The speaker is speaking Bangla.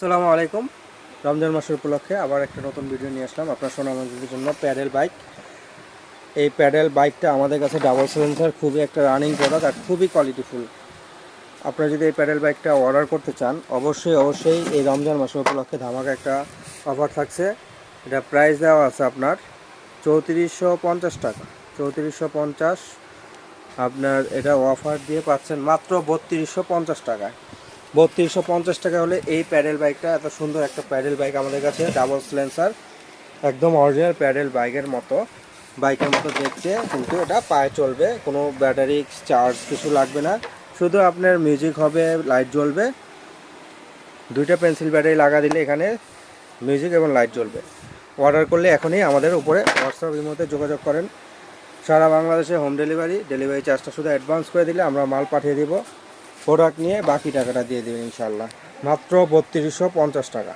আসসালামু আলাইকুম। রমজান মাসের উপলক্ষে আবার একটা নতুন ভিডিও নিয়ে আসলাম আপনার সোনামন্দিরের জন্য। প্যাডেল বাইক, এই প্যাডেল বাইকটা আমাদের কাছে ডাবল সাইলেন্সার, খুবই একটা রানিং প্রোডাক্ট আর খুবই কোয়ালিটিফুল। আপনারা যদি এই প্যাডেল বাইকটা অর্ডার করতে চান অবশ্যই এই রমজান মাসের উপলক্ষে ধামাকা একটা অফার থাকছে। এটা প্রাইস দেওয়া আছে আপনার 3450 টাকা। 3450 আপনার এটা অফার দিয়ে পাচ্ছেন মাত্র 3250 টাকায়। 3250 টাকা হলে এই প্যাডেল বাইকটা, এত সুন্দর একটা প্যাডেল বাইক আমাদের কাছে ডাবল সিলেন্সার, একদম অরিজিনাল প্যাডেল বাইকের মতো দেখতে, কিন্তু এটা পায়ে চলবে, কোনো ব্যাটারি চার্জ কিছু লাগবে না, শুধু আপনার মিউজিক হবে, লাইট জ্বলবে, দুইটা পেন্সিল ব্যাটারি লাগা দিলে এখানে মিউজিক এবং লাইট জ্বলবে। অর্ডার করলে এখনই আমাদের উপরে হোয়াটসঅ্যাপ মধ্যে যোগাযোগ করেন। সারা বাংলাদেশে হোম ডেলিভারি চার্জটা শুধু অ্যাডভান্স করে দিলে আমরা মাল পাঠিয়ে দিব, প্রোডাক্ট নিয়ে বাকি টাকাটা দিয়ে দেবেন ইনশাল্লাহ। মাত্র 3250 টাকা।